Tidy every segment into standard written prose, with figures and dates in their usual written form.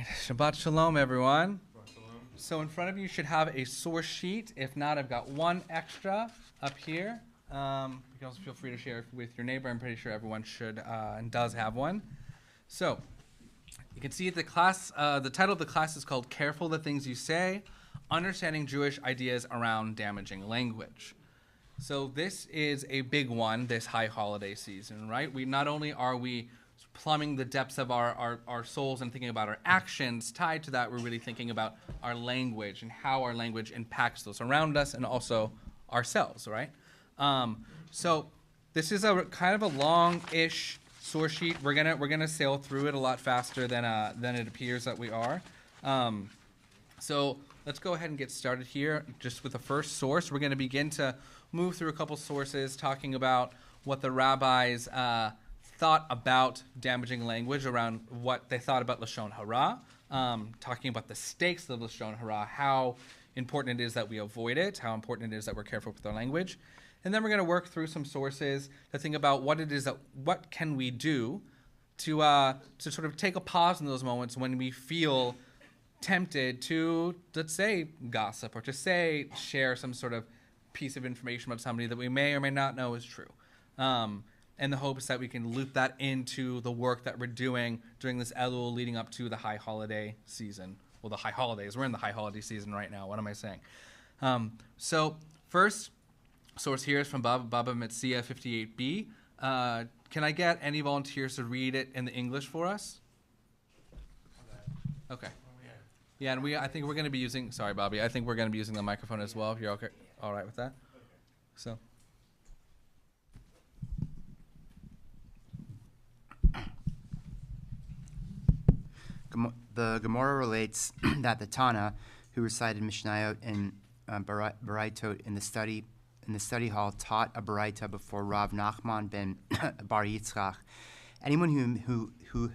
right, Shabbat Shalom, everyone. So in front of you should have a source sheet. If not, I've got one extra up here. You can also feel free to share it with your neighbor. I'm pretty sure everyone should and does have one. So you can see the class. The title of the class is called "Careful the Things You Say: Understanding Jewish Ideas Around Damaging Language." So this is a big one this high holiday season, right? We not only are we plumbing the depths of our souls and thinking about our actions tied to that, we're really thinking about our language and how our language impacts those around us and also ourselves, right? So this is a kind of a long-ish source sheet. We're gonna sail through it a lot faster than it appears that we are. So let's go ahead and get started here just with the first source. We're gonna begin to move through a couple sources talking about what the rabbis thought about damaging language, around what they thought about Lashon Hara, talking about the stakes of Lashon Hara, how important it is that we avoid it, how important it is that we're careful with our language. And then we're going to work through some sources to think about what can we do to sort of take a pause in those moments when we feel tempted to, let's say, gossip or to say, share some sort of piece of information about somebody that we may or may not know is true. In the hopes that we can loop that into the work that we're doing during this Elul leading up to the high holiday season. Well, the high holidays. We're in the high holiday season right now. What am I saying? So first source here is from Baba Metzia 58b. Can I get any volunteers to read it in the English for us? Okay. Yeah, and I think we're going to be using, sorry, Bobby, I think we're going to be using the microphone as well, if you're okay, all right with that. So. The Gemara relates that the Tana, who recited Mishnayot and Baraitot in the study hall, taught a Baraita before Rav Nachman ben Bar Yitzchak. Anyone who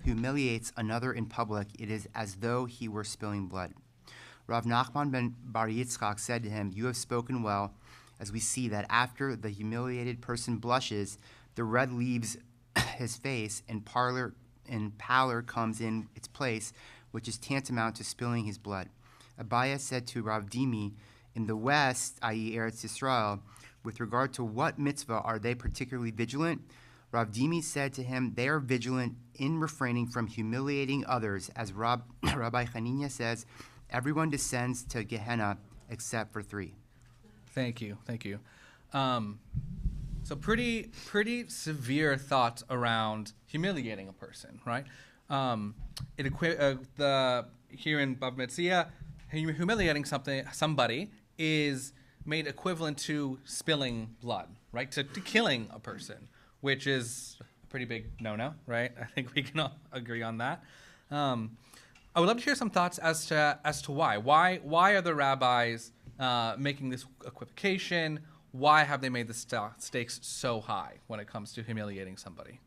humiliates another in public, it is as though he were spilling blood. Rav Nachman ben Bar Yitzchak said to him, "You have spoken well, as we see that after the humiliated person blushes, the red leaves his face, and pallor comes in its place, which is tantamount to spilling his blood." Abaya said to Rav Dimi, "In the West, i.e. Eretz Yisrael, with regard to what mitzvah are they particularly vigilant?" Rav Dimi said to him, "They are vigilant in refraining from humiliating others. As Rabbi Hanina says, everyone descends to Gehenna except for three." Thank you. So pretty severe thoughts around humiliating a person, right? Here in Bava Metzia, humiliating somebody is made equivalent to spilling blood, right? To killing a person, which is a pretty big no-no, right? I think we can all agree on that. I would love to hear some thoughts as to why. Why are the rabbis making this equivocation? Why have they made the stakes so high when it comes to humiliating somebody?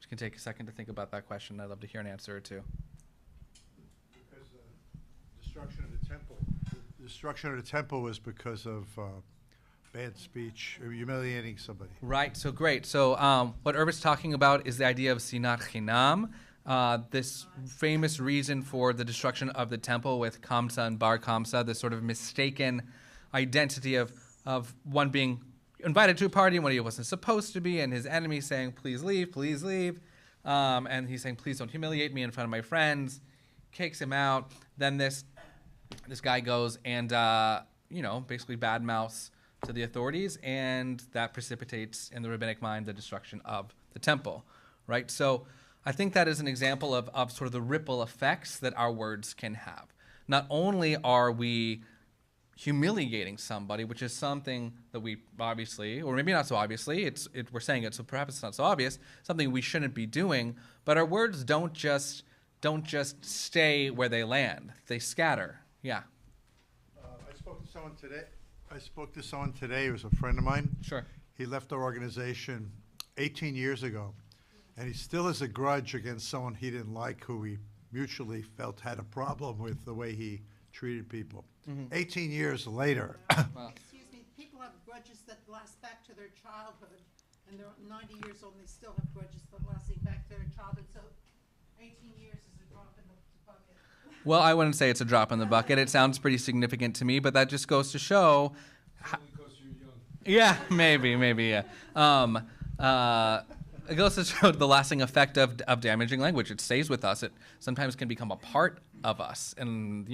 You can take a second to think about that question. I'd love to hear an answer or two. Because the destruction of the temple was because of bad speech, or humiliating somebody. Right, so great. So what Irv's talking about is the idea of sinat chinam, this famous reason for the destruction of the temple with Kamsa and Bar Kamsa, this sort of mistaken identity of one being invited to a party when he wasn't supposed to be, and his enemy saying, "Please leave, please leave." And he's saying, "Please don't humiliate me in front of my friends." Kicks him out. Then this guy goes and, basically badmouths to the authorities, and that precipitates, in the rabbinic mind, the destruction of the temple, right? So I think that is an example of sort of the ripple effects that our words can have. Not only are we humiliating somebody, which is something that we obviously, or maybe not so obviously, we're saying it, so perhaps it's not so obvious, something we shouldn't be doing, but our words don't just stay where they land. They scatter. Yeah. I spoke to someone today. He was a friend of mine. Sure. He left our organization 18 years ago, and he still has a grudge against someone he didn't like, who he mutually felt had a problem with the way he treated people. 18 years later. Wow. Excuse me, people have grudges that last back to their childhood, and they're 90 years old and they still have grudges that lasting back to their childhood. So 18 years is a drop in the bucket. Well, I wouldn't say it's a drop in the bucket. It sounds pretty significant to me, but that just goes to show. Yeah, maybe, yeah. It goes to show the lasting effect of damaging language. It stays with us. It sometimes can become a part of us, and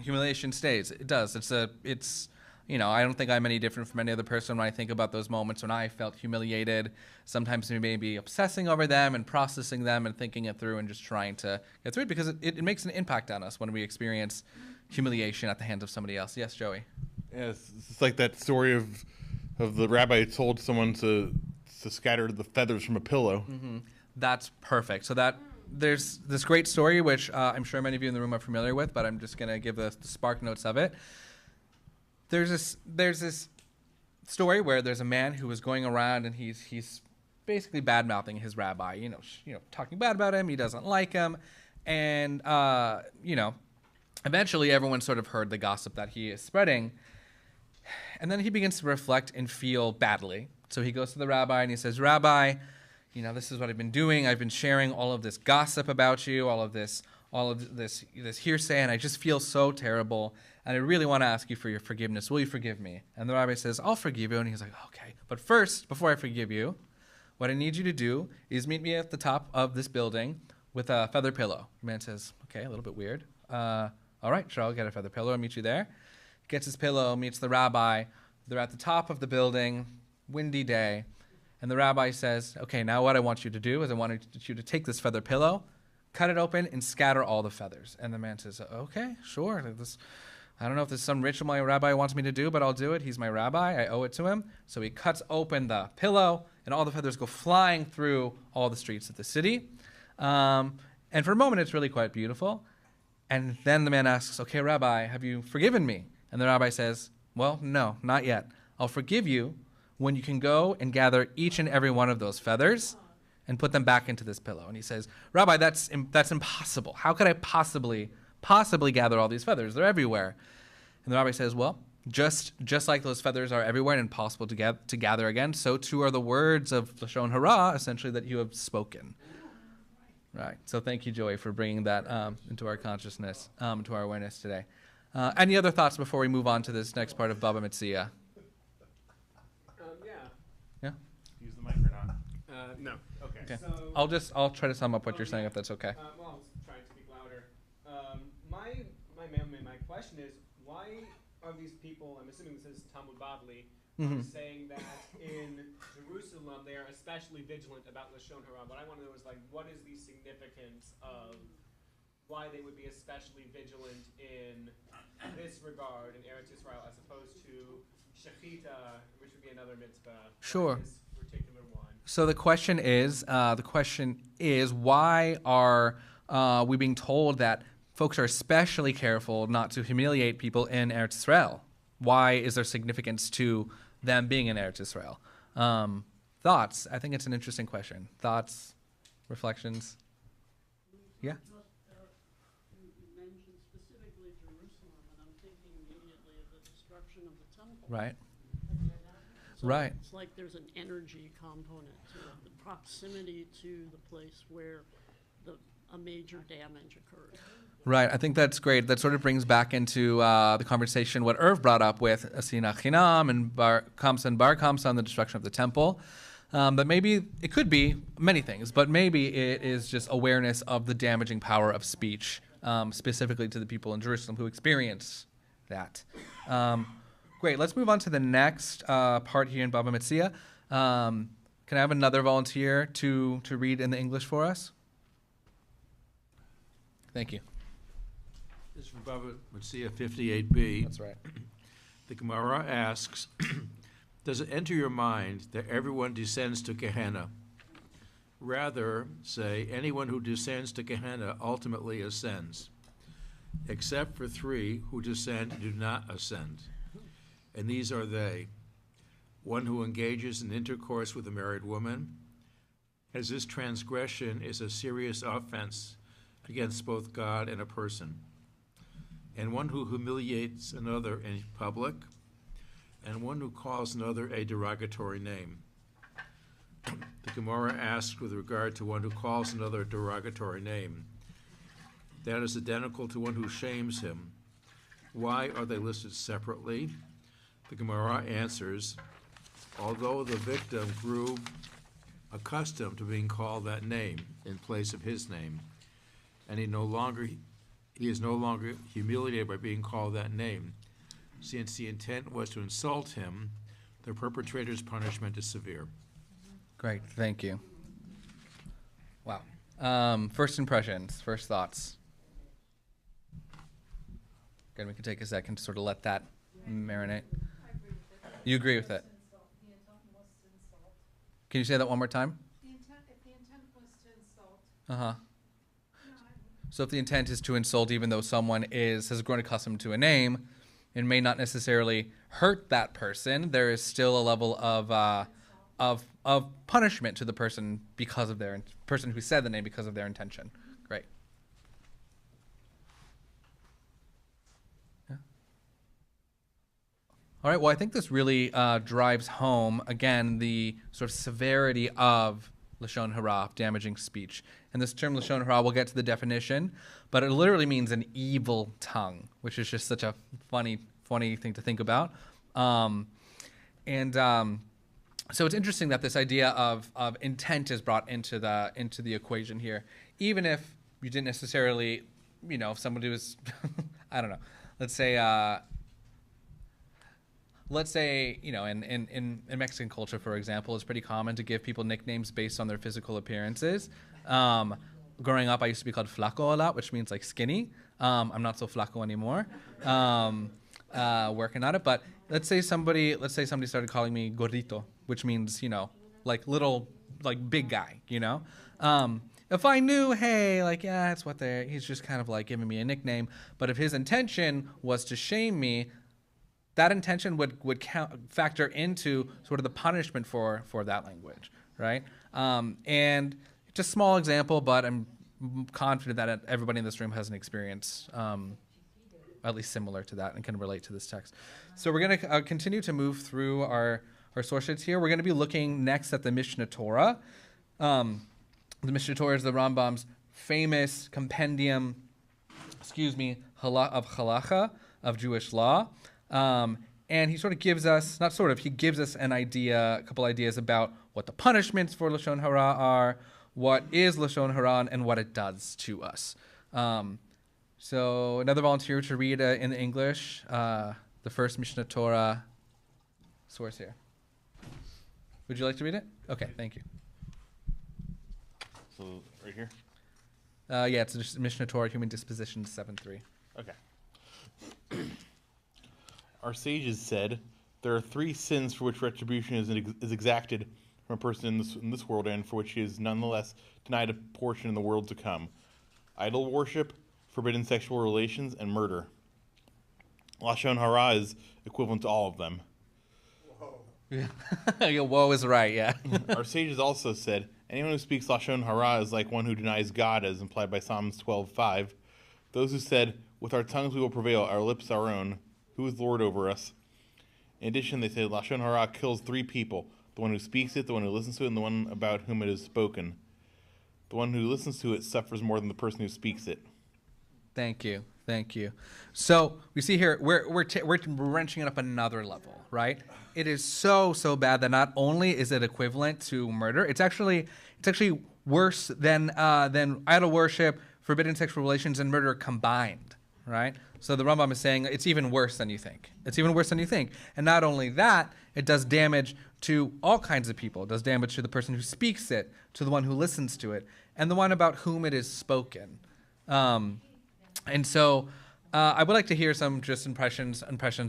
humiliation stays. It does. It's. I don't think I'm any different from any other person when I think about those moments when I felt humiliated. Sometimes we may be obsessing over them and processing them and thinking it through and just trying to get through it because it makes an impact on us when we experience humiliation at the hands of somebody else. Yes, Joey? Yes, it's like that story of the rabbi who told someone to scatter the feathers from a pillow. Mm-hmm. That's perfect. So there's this great story, which I'm sure many of you in the room are familiar with, but I'm just going to give the spark notes of it. There's this story where there's a man who was going around and he's basically bad-mouthing his rabbi, talking bad about him. He doesn't like him. And, eventually everyone sort of heard the gossip that he is spreading. And then he begins to reflect and feel badly. So he goes to the rabbi and he says, Rabbi, this is what I've been doing. I've been sharing all of this gossip about you, all of this hearsay, and I just feel so terrible. And I really want to ask you for your forgiveness. Will you forgive me? And the rabbi says, I'll forgive you. And he's like, okay. But first, before I forgive you, what I need you to do is meet me at the top of this building with a feather pillow. The man says, okay, a little bit weird. All right, sure, I'll get a feather pillow. I'll meet you there. Gets his pillow, meets the rabbi. They're at the top of the building, windy day. And the rabbi says, okay, now what I want you to do is I want you to take this feather pillow, cut it open, and scatter all the feathers. And the man says, okay, sure. I don't know if this is some ritual my rabbi wants me to do, but I'll do it. He's my rabbi. I owe it to him. So he cuts open the pillow, and all the feathers go flying through all the streets of the city. And for a moment, it's really quite beautiful. And then the man asks, okay, Rabbi, have you forgiven me? And the rabbi says, well, no, not yet. I'll forgive you when you can go and gather each and every one of those feathers and put them back into this pillow. And he says, Rabbi, that's impossible. How could I possibly gather all these feathers? They're everywhere. And the rabbi says, well, just like those feathers are everywhere and impossible to gather again, so too are the words of Lashon Hara, essentially, that you have spoken. Right. So thank you, Joey, for bringing that into our consciousness, to our awareness today. Any other thoughts before we move on to this next part of Baba Metzia? Yeah? Use the mic or not? No. Okay. So I'll try to sum up what you're saying, if that's okay. Well, I'll try to speak louder. My question is, why are these people, I'm assuming this is Talmud Bavli, saying that in Jerusalem they are especially vigilant about Lashon Hara? What I want to know is, what is the significance of why they would be especially vigilant in this regard in Eretz Yisrael as opposed to Shechita, which would be another mitzvah? Sure. This particular one. So the question is, why are we being told that folks are especially careful not to humiliate people in Eretz Yisrael? Why is there significance to them being in Eretz Yisrael? Thoughts? I think it's an interesting question. Thoughts? Reflections? Yeah? You mentioned specifically Jerusalem, and I'm thinking immediately of the destruction of the temple. Right. So Right. It's like there's an energy component to it, the proximity to the place where a major damage occurred. Right, I think that's great. That sort of brings back into the conversation what Irv brought up with Asina Chinam and Bar Kamsa on the destruction of the temple. But maybe it could be many things, but maybe it is just awareness of the damaging power of speech, specifically to the people in Jerusalem who experience that. Great, let's move on to the next part here in Baba Metzia. Can I have another volunteer to read in the English for us? Thank you. This is from Baba Metzia 58b. That's right. The Gemara asks, does it enter your mind that everyone descends to Gehenna? Rather, say, anyone who descends to Gehenna ultimately ascends, except for three who descend and do not ascend. And these are they: one who engages in intercourse with a married woman, as this transgression is a serious offense against both God and a person, and one who humiliates another in public, and one who calls another a derogatory name. The Gemara asks with regard to one who calls another a derogatory name. That is identical to one who shames him. Why are they listed separately? The Gemara answers, although the victim grew accustomed to being called that name in place of his name, and he is no longer humiliated by being called that name, since the intent was to insult him, the perpetrator's punishment is severe. Great, thank you. Wow. First impressions, first thoughts. Again, we can take a second to sort of let that marinate. I agree with it. You agree with it? The intent was to insult. Can you say that one more time? If the intent was to insult, Uh-huh. no, So if the intent is to insult, even though someone has grown accustomed to a name, it may not necessarily hurt that person. There is still a level of punishment to the person because of their person who said the name because of their intention. Great. Yeah. All right. Well, I think this really drives home again the sort of severity of Lashon Hara, damaging speech. And this term Lashon Hara, we'll get to the definition, but it literally means an evil tongue, which is just such a funny thing to think about. So it's interesting that this idea of intent is brought into the equation here, even if you didn't necessarily, if somebody was, I don't know, let's say, in Mexican culture, for example, it's pretty common to give people nicknames based on their physical appearances. Growing up, I used to be called flaco a lot, which means like skinny. I'm not so flaco anymore. Working on it, but let's say somebody started calling me gordito, which means like little, like big guy. If I knew, hey, like that's what he's just kind of like giving me a nickname. But if his intention was to shame me, that intention would factor into sort of the punishment for that language, right? And just a small example, but I'm confident that everybody in this room has an experience at least similar to that and can relate to this text. So we're going to continue to move through our source sheets here. We're going to be looking next at the Mishnah Torah. The Mishnah Torah is the Rambam's famous compendium, of halacha, of Jewish law. And he sort of gives us, he gives us a couple ideas about what the punishments for Lashon Hara are, what is Lashon Hara, and what it does to us. So another volunteer to read in the English, the first Mishnah Torah source here. Would you like to read it? Okay, thank you. So right here? Yeah, it's just Mishnah Torah, Human Disposition 7:3. Okay. Our sages said, there are 3 sins for which retribution is exacted from a person in this world and for which he is nonetheless denied a portion in the world to come. Idol worship, forbidden sexual relations, and murder. Lashon Hara is equivalent to all of them. Whoa. Yeah. Whoa is right, yeah. Our sages also said, anyone who speaks Lashon Hara is like one who denies God, as implied by Psalms 12:5. Those who said, with our tongues we will prevail, our lips our own, who is Lord over us? In addition, they say Lashon Hara kills 3 people, the one who speaks it, the one who listens to it, and the one about whom it is spoken. The one who listens to it suffers more than the person who speaks it. Thank you. So we see here we're wrenching it up another level, right? It is so bad that not only is it equivalent to murder, it's actually worse than idol worship, forbidden sexual relations, and murder combined, right? So the Rambam is saying it's even worse than you think. And not only that, it does damage to all kinds of people. It does damage to the person who speaks it, to the one who listens to it, and the one about whom it is spoken. And so I would like to hear some just impressions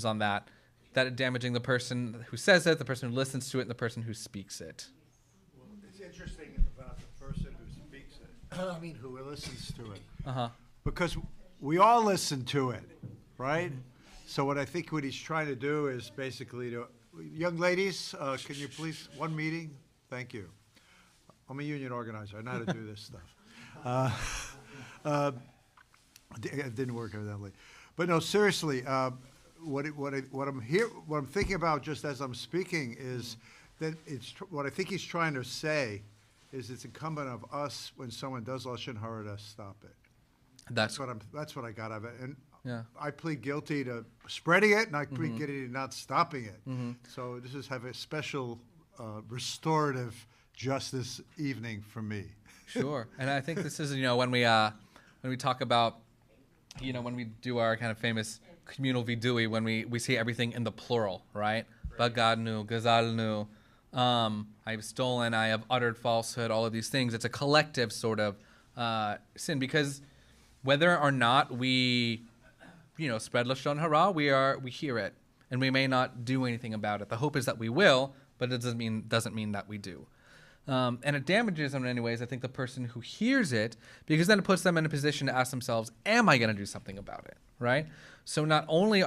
on that damaging the person who says it, the person who listens to it, and the person who speaks it. Well, it's interesting about the person who speaks it, who listens to it. Uh-huh. Because we all listen to it, right? So what he's trying to do is basically young ladies, can you please, one meeting? Thank you. I'm a union organizer. I know how to do this stuff. It didn't work evidently. But no, seriously, what I'm thinking about just as I'm speaking is that what I think he's trying to say is it's incumbent of us when someone does Lashon Hara to stop it. That's That's what I got out of it. And yeah. I plead guilty to spreading it, and I plead guilty to not stopping it. So this is have a special restorative justice evening for me. Sure, and I think this is when we talk about when we do our kind of famous communal vidui, when we see everything in the plural, right? Bagadnu, gazalnu, I've stolen, I have uttered falsehood, all of these things. It's a collective sort of sin, because whether or not we spread Lashon Hara, we hear it, and we may not do anything about it. The hope is that we will, but it doesn't mean that we do. And it damages them in many ways, I think, the person who hears it, because then it puts them in a position to ask themselves, am I going to do something about it, right? So not only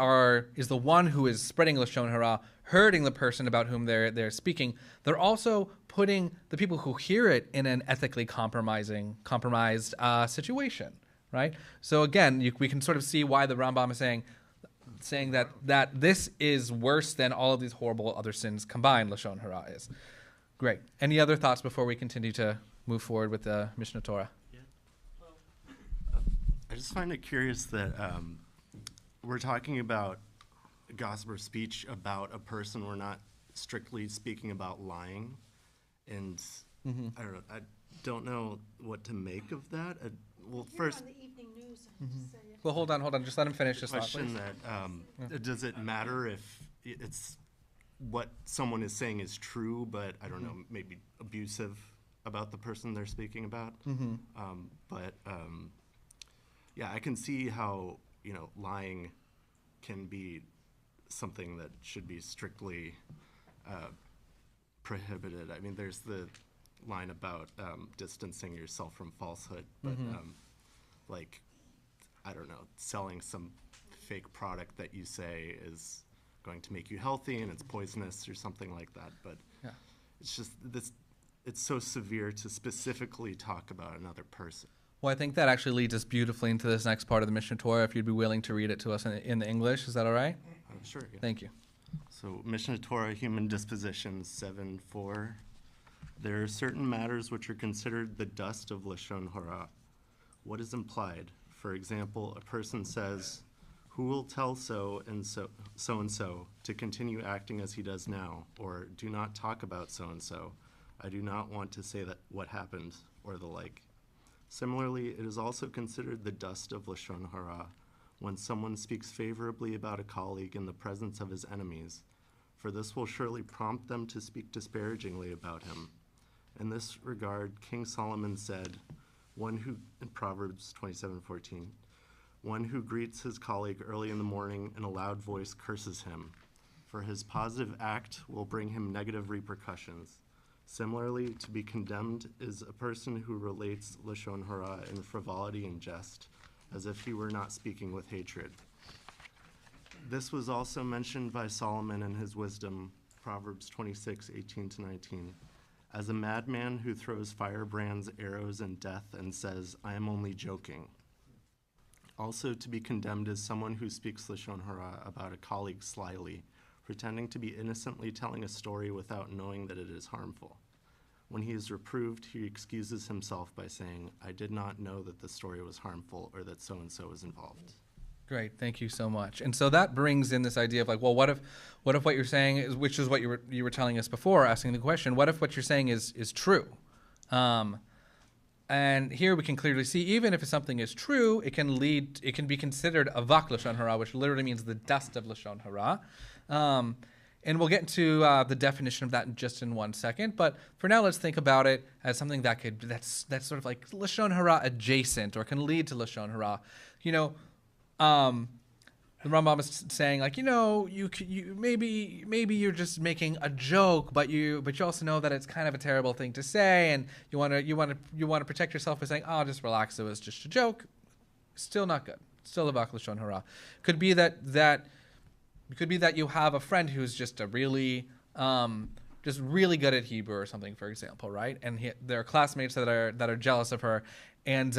is the one who is spreading Lashon Hara hurting the person about whom they're speaking, they're also putting the people who hear it in an ethically compromised situation, right? So again, we can sort of see why the Rambam is saying that this is worse than all of these horrible other sins combined, Lashon Hara is. Great. Any other thoughts before we continue to move forward with the Mishnah Torah? I just find it curious that we're talking about gossip or speech about a person. We're not strictly speaking about lying. And I don't know what to make of that. Well, first, On the evening news, I have to say it. Well, hold on. Just let him finish his thought, please. question that does it matter if it's what someone is saying is true, but I don't know, maybe abusive about the person they're speaking about? Yeah, I can see how lying can be something that should be strictly prohibited. I mean, there's the line about distancing yourself from falsehood, but I don't know, selling some fake product that you say is going to make you healthy and it's poisonous or something like that. But it's just it's so severe to specifically talk about another person. Well, I think that actually leads us beautifully into this next part of the Mishnah Torah, if you'd be willing to read it to us in the English. Is that all right? Sure. Yeah. Thank you. So Mishnah Torah, Human Dispositions 7:4. There are certain matters which are considered the dust of Lashon Hara. What is implied? For example, a person says, "Who will tell so and so to continue acting as he does now?" Or, "Do not talk about so and so. I do not want to say that what happened," or the like. Similarly, it is also considered the dust of Lashon Hara when someone speaks favorably about a colleague in the presence of his enemies, for this will surely prompt them to speak disparagingly about him. In this regard, King Solomon said, in Proverbs 27:14, one who greets his colleague early in the morning in a loud voice curses him, for his positive act will bring him negative repercussions. Similarly, to be condemned is a person who relates Lashon Hara in frivolity and jest, as if he were not speaking with hatred. This was also mentioned by Solomon in his wisdom, Proverbs 26:18-19, as a madman who throws firebrands, arrows, and death and says, "I am only joking." Also to be condemned is someone who speaks Lashon Hara about a colleague slyly, pretending to be innocently telling a story without knowing that it is harmful. When he is reproved, he excuses himself by saying, "I did not know that the story was harmful or that so-and-so was involved." Great, thank you so much. And so that brings in this idea of well, what if what you're saying is, which is what you were telling us before, asking the question, what if what you're saying is true? And here we can clearly see, even if something is true, it can be considered a vak Lashon Hara, which literally means the dust of Lashon Hara. And we'll get into the definition of that in one second. But for now, let's think about it as something that's sort of like Lashon Hara adjacent, or can lead to Lashon Hara. The Rambam is saying, you maybe you're just making a joke, but you also know that it's kind of a terrible thing to say, and you want to protect yourself by saying, "Oh, just relax, it was just a joke." Still not good. Still a vak Lashon Hara. Could be that you have a friend who's just really good at Hebrew or something, for example, right? And there are classmates that are jealous of her, and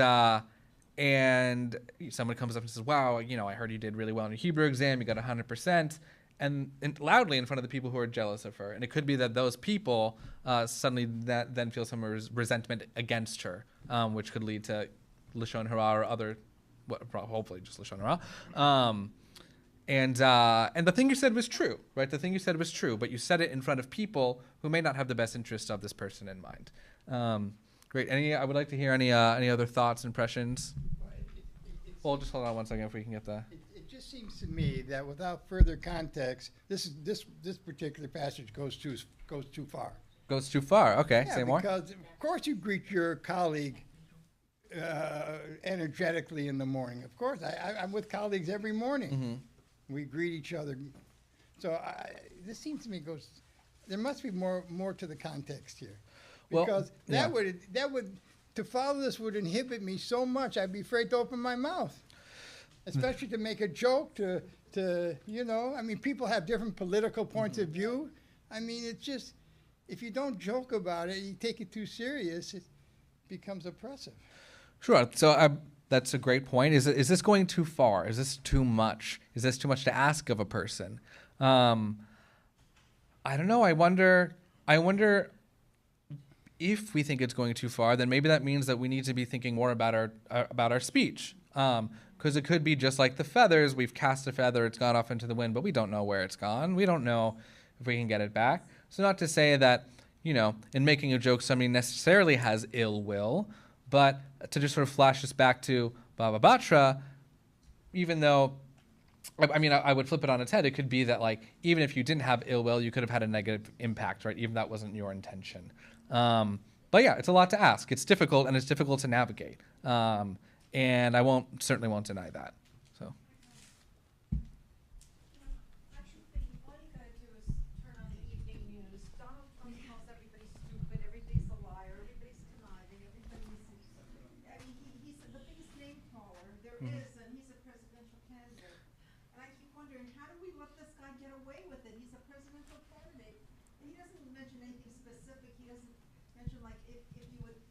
someone comes up and says, "Wow, I heard you did really well in your Hebrew exam. You got 100%." and loudly in front of the people who are jealous of her. And it could be that those people suddenly then feel some resentment against her, which could lead to Lashon Hara or other, hopefully just Lashon Hara. And the thing you said was true, right? The thing you said was true, but you said it in front of people who may not have the best interest of this person in mind. Great. I would like to hear any other thoughts, impressions. Well, just hold on one second if we can get the. It just seems to me that without further context, this particular passage goes too far. Goes too far. Okay. Yeah, Say more. because of course you greet your colleague energetically in the morning. Of course, I'm with colleagues every morning. Mm-hmm. We greet each other. So this seems to me there must be more to the context here. Because that would to follow this would inhibit me so much. I'd be afraid to open my mouth, especially to make a joke. I mean, people have different political points of view. I mean, it's just if you don't joke about it, you take it too serious, it becomes oppressive. Sure. So that's a great point. Is this going too far? Is this too much? Is this too much to ask of a person? I don't know. I wonder if we think it's going too far, then maybe that means that we need to be thinking more about our speech. Because it could be just like the feathers. We've cast a feather, it's gone off into the wind, but we don't know where it's gone. We don't know if we can get it back. So not to say that, in making a joke, somebody necessarily has ill will, but to just sort of flash us back to Baba Batra, even though, I would flip it on its head. It could be that, like, even if you didn't have ill will, you could have had a negative impact, right? Even if that wasn't your intention. But yeah, it's a lot to ask. It's difficult, and it's difficult to navigate. And I certainly won't deny that. So. I think all you gotta do is turn on the evening news. Donald Trump calls everybody stupid, everybody's a liar, everybody's conniving, everybody's, he's the biggest name caller there is, and he's a presidential candidate. And I keep wondering, how do we let this guy get away with it? He's a presidential candidate. And he doesn't mention anything specific. He doesn't mention, like, if you would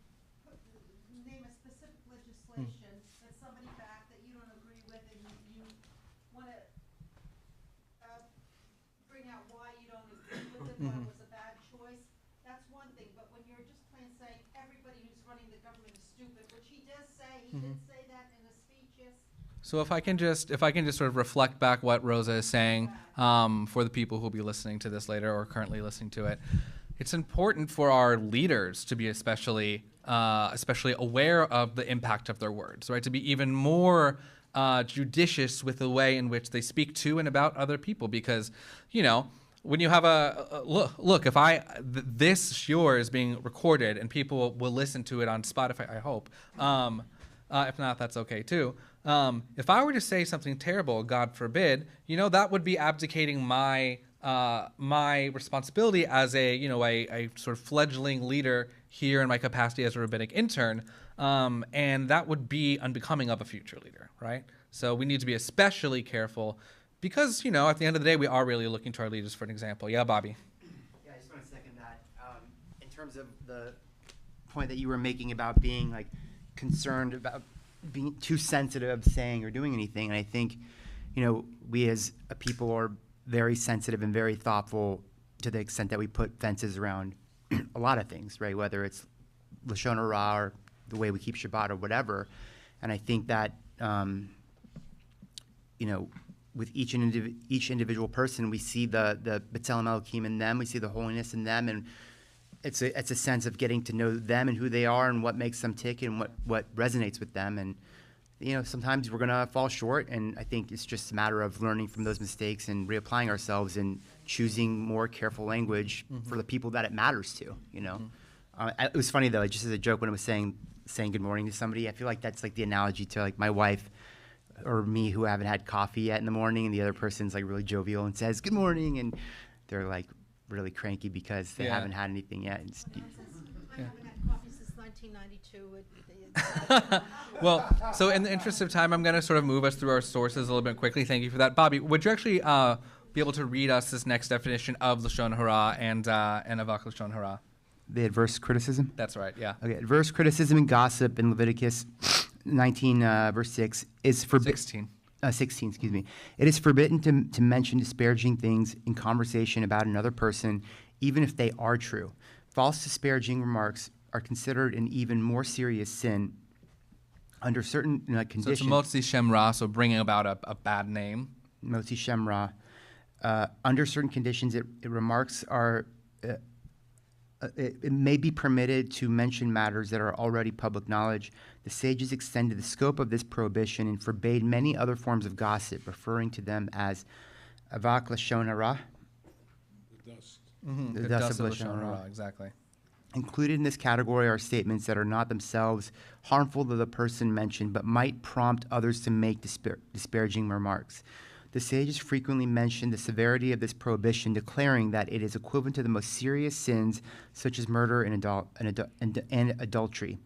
name a specific legislation that somebody backed that you don't agree with, and you want to bring out why you don't agree with it, why it was a bad choice, that's one thing. But when you're just plain saying everybody who's running the government is stupid, which he does say, he did say that in a speech, yes. So if I can just sort of reflect back what Rosa is saying for the people who will be listening to this later or currently listening to it, it's important for our leaders to be especially aware of the impact of their words, right? To be even more judicious with the way in which they speak to and about other people, because when you have look, if this shiur is being recorded and people will listen to it on Spotify, I hope. If not, that's okay too. If I were to say something terrible, God forbid, that would be abdicating my responsibility as a sort of fledgling leader here in my capacity as a rabbinic intern, and that would be unbecoming of a future leader, right? So we need to be especially careful because, at the end of the day, we are really looking to our leaders for an example. Yeah, Bobby? Yeah, I just want to second that. In terms of the point that you were making about being, like, concerned about being too sensitive of saying or doing anything, and I think, we as a people are very sensitive and very thoughtful to the extent that we put fences around a lot of things, right? Whether it's Lashon Hara or the way we keep Shabbat or whatever. And I think that, with each individual person, we see the B'Tselem Elohim in them, we see the holiness in them, and it's a sense of getting to know them and who they are and what makes them tick and what resonates with them. And sometimes we're gonna fall short, and I think it's just a matter of learning from those mistakes and reapplying ourselves and choosing more careful language for the people that it matters to. It was funny though, just as a joke, when I was saying good morning to somebody, I feel like that's like the analogy to like my wife or me who haven't had coffee yet in the morning, and the other person's like really jovial and says good morning, and they're like really cranky because they haven't had anything yet. I haven't had coffee since 1992. Well, so in the interest of time, I'm going to sort of move us through our sources a little bit quickly. Thank you for that. Bobby, would you actually be able to read us this next definition of Lashon Hara and Avak Lashon Hara? The adverse criticism? That's right, yeah. Okay, adverse criticism and gossip in Leviticus 19, verse 6 is forbidden. 16, excuse me. It is forbidden to mention disparaging things in conversation about another person, even if they are true. False disparaging remarks are considered an even more serious sin under certain conditions. So it's motzi shem ra, so bringing about a bad name. Motzi shem ra. Under certain conditions, remarks are. It may be permitted to mention matters that are already public knowledge. The sages extended the scope of this prohibition and forbade many other forms of gossip, referring to them as avak lashon hara. The dust of lashon hara. Exactly. Included in this category are statements that are not themselves harmful to the person mentioned, but might prompt others to make disparaging remarks. The sages frequently mention the severity of this prohibition, declaring that it is equivalent to the most serious sins, such as murder and adultery.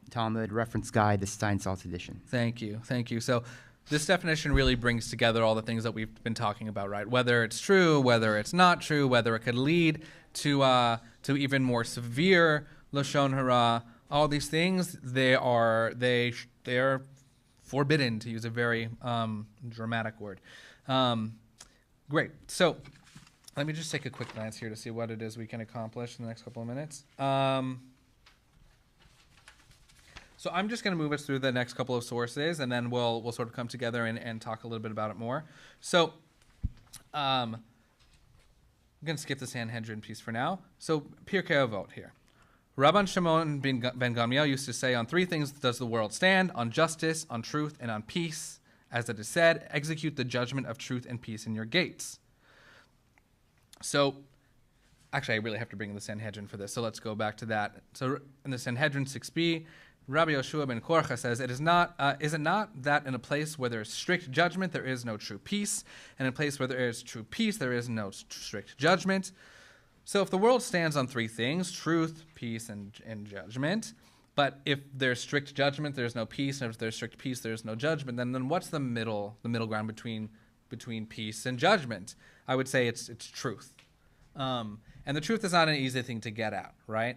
Talmud Reference Guide, the Stein-Salz edition. Thank you. So this definition really brings together all the things that we've been talking about, right? Whether it's true, whether it's not true, whether it could lead to even more severe lashon hara. All these things, they are forbidden, to use a very dramatic word. Great. So let me just take a quick glance here to see what it is we can accomplish in the next couple of minutes. So I'm just going to move us through the next couple of sources, and then we'll sort of come together and talk a little bit about it more. So I'm going to skip the Sanhedrin piece for now. So Pirkei Avot here. Rabban Shimon ben Gamliel used to say, on three things does the world stand: on justice, on truth, and on peace. As it is said, execute the judgment of truth and peace in your gates. So, actually, I really have to bring in the Sanhedrin for this, so let's go back to that. So, in the Sanhedrin 6b, Rabbi Yoshua ben Korcha says, is it not that in a place where there is strict judgment, there is no true peace, and in a place where there is true peace, there is no strict judgment? So, if the world stands on three things, truth, peace, and judgment, but if there's strict judgment, there's no peace, and if there's strict peace, there's no judgment, then what's the middle ground between peace and judgment? I would say it's truth. And the truth is not an easy thing to get at, right?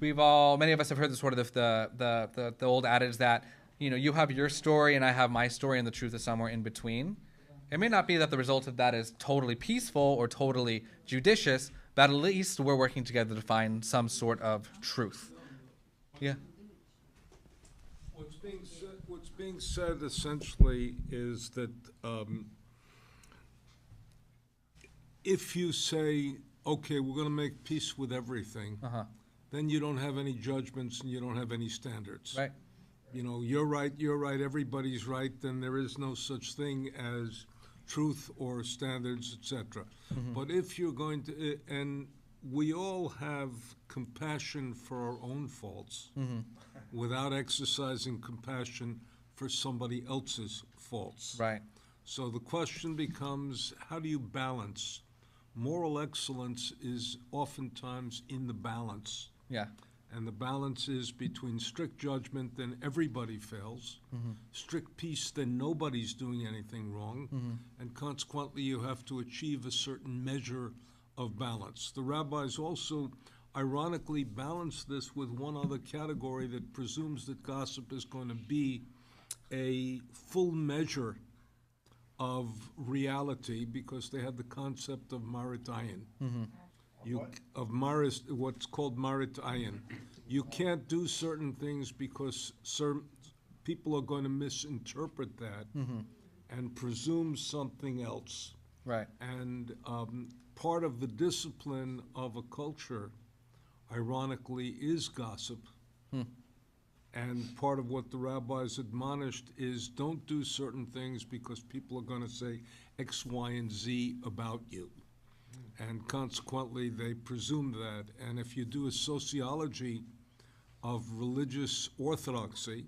Many of us have heard the sort of the old adage that, you have your story and I have my story, and the truth is somewhere in between. It may not be that the result of that is totally peaceful or totally judicious, but at least we're working together to find some sort of truth. Yeah. What's being said essentially is that if you say, okay, we're going to make peace with everything, then you don't have any judgments and you don't have any standards. Right. You're right, everybody's right, then there is no such thing as truth or standards, etc. But if you're going to, and we all have compassion for our own faults without exercising compassion for somebody else's faults. Right. So the question becomes, how do you balance? Moral excellence is oftentimes in the balance. Yeah. And the balance is between strict judgment, then everybody fails. Strict peace, then nobody's doing anything wrong. And consequently, you have to achieve a certain measure of balance. The rabbis also ironically balance this with one other category that presumes that gossip is going to be a full measure of reality, because they have the concept of maritayin. What's called maritayin. You can't do certain things because people are going to misinterpret that and presume something else. Right. And part of the discipline of a culture, ironically, is gossip. And part of what the rabbis admonished is don't do certain things because people are going to say X, Y, and Z about you. And consequently, they presume that. And if you do a sociology of religious orthodoxy,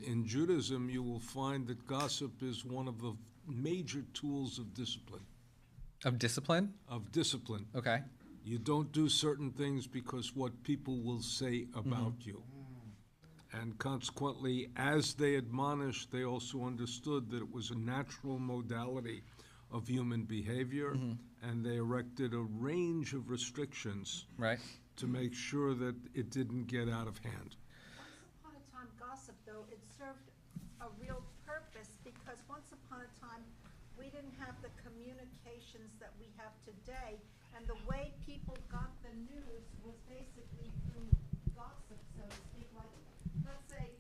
in Judaism, you will find that gossip is one of the major tools of discipline. Of discipline? Of discipline. Okay. You don't do certain things because what people will say about you. And consequently, as they admonished, they also understood that it was a natural modality of human behavior, and they erected a range of restrictions to make sure that it didn't get out of hand. Once upon a time, gossip, though, it served a real purpose, because one upon a time, we didn't have the communications that we have today, and the way people got the news was basically through gossip, so to speak. Like, let's say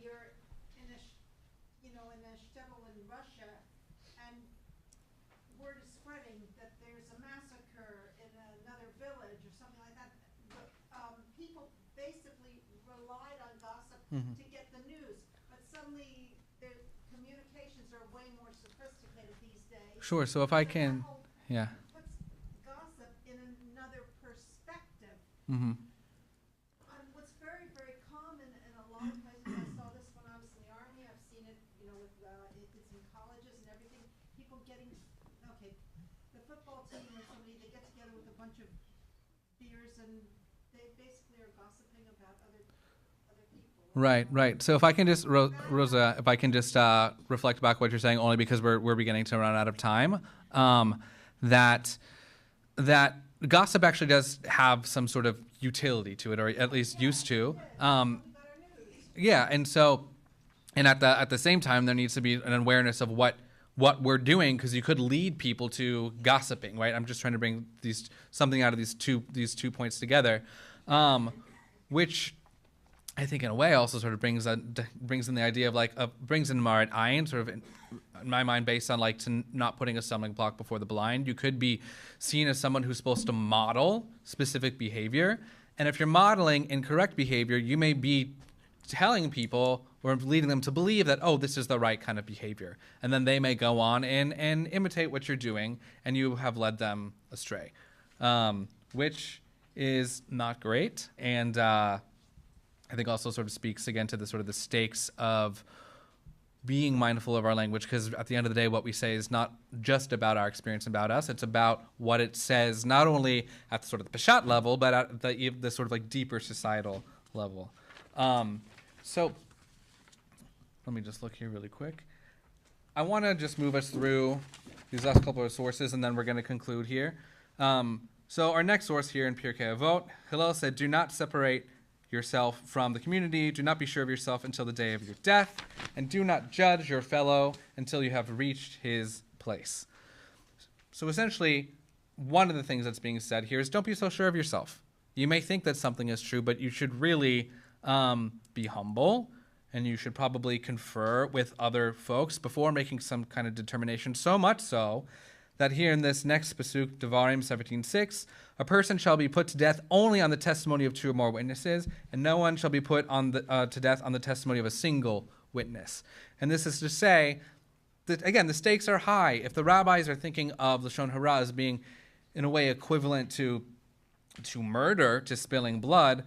you're in a, in a shtetl in Russia, and word is spreading that there's a massacre in another village or something like that. People basically relied on gossip to get the news, but suddenly their communications are way more sophisticated these days. Sure. So if I can, yeah. Puts gossip in another perspective. Mm-hmm. What's very, very common in a lot of places, I saw this when I was in the Army, I've seen it, with, it's in colleges and everything, people getting, the football team or somebody, they get together with a bunch of beers and they basically are gossiping about other people. Right, right. So if I can just, Rosa, if I can just reflect back what you're saying, only because we're beginning to run out of time, that gossip actually does have some sort of utility to it, or at least used to. Yeah, and so, and at the same time, there needs to be an awareness of what we're doing, because you could lead people to gossiping, right? I'm just trying to bring something out of these two points together, which I think in a way also sort of brings in the idea of brings in Marat Ayin, sort of in my mind, based on not putting a stumbling block before the blind. You could be seen as someone who's supposed to model specific behavior, and if you're modeling incorrect behavior, you may be telling people or leading them to believe that, oh, this is the right kind of behavior, and then they may go on and imitate what you're doing, and you have led them astray, which is not great, and I think also sort of speaks again to the stakes of being mindful of our language, because at the end of the day, what we say is not just about our experience about us. It's about what it says, not only at the sort of the Peshat level, but at the sort of deeper societal level. So let me just look here really quick. I want to just move us through these last couple of sources, and then we're going to conclude here. So our next source here in Pirkei Avot, Hillel said, "Do not separate yourself from the community. Do not be sure of yourself until the day of your death, and do not judge your fellow until you have reached his place." So essentially, one of the things that's being said here is don't be so sure of yourself. You may think that something is true, but you should really be humble, and you should probably confer with other folks before making some kind of determination, so much so that here in this next pasuk, Devarim 17:6, a person shall be put to death only on the testimony of two or more witnesses, and no one shall be put to death on the testimony of a single witness. And this is to say that, again, the stakes are high. If the rabbis are thinking of Lashon Hara as being, in a way, equivalent to murder, to spilling blood,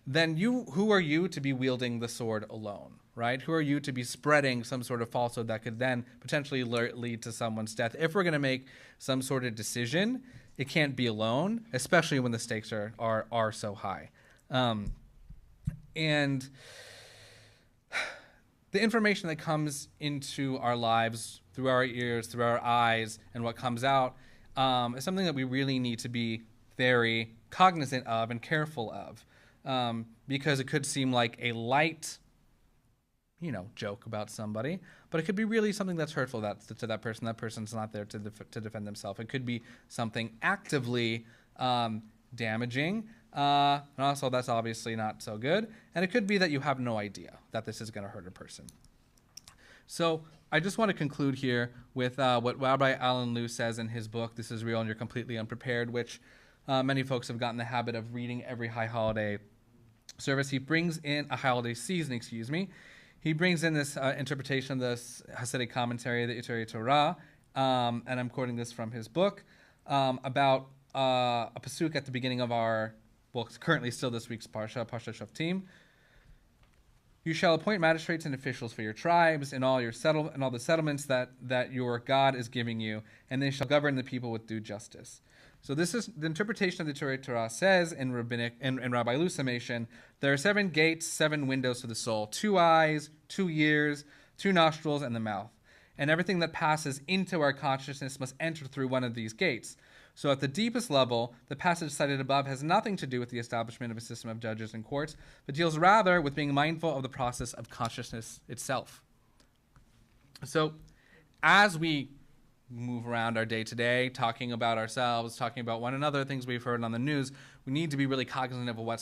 then who are you to be wielding the sword alone? Right? Who are you to be spreading some sort of falsehood that could then potentially lead to someone's death? If we're going to make some sort of decision, it can't be alone, especially when the stakes are so high. And the information that comes into our lives through our ears, through our eyes, and what comes out is something that we really need to be very cognizant of and careful of, because it could seem like a light joke about somebody, but it could be really something that's hurtful to that person. That person's not there to defend themselves. It could be something actively damaging, and also that's obviously not so good. And it could be that you have no idea that this is going to hurt a person. So I just want to conclude here with what Rabbi Alan Liu says in his book, This Is Real and You're Completely Unprepared, which many folks have gotten the habit of reading every high holiday service. He brings in a holiday season, He brings in this interpretation of this Hasidic commentary, the Iturei Torah, and I'm quoting this from his book, about a pasuk at the beginning of our, currently still this week's Parsha Shoftim. "You shall appoint magistrates and officials for your tribes and all the settlements that your God is giving you, and they shall govern the people with due justice." So this is the interpretation of the Iturei Torah says in Rabbinic and Rabbi Liu's summation, there are 7 gates, 7 windows to the soul, 2 eyes, 2 ears, 2 nostrils, and the mouth. And everything that passes into our consciousness must enter through one of these gates. So at the deepest level, the passage cited above has nothing to do with the establishment of a system of judges and courts, but deals rather with being mindful of the process of consciousness itself. So as we move around our day to day, talking about ourselves, talking about one another, things we've heard on the news, we need to be really cognizant of what's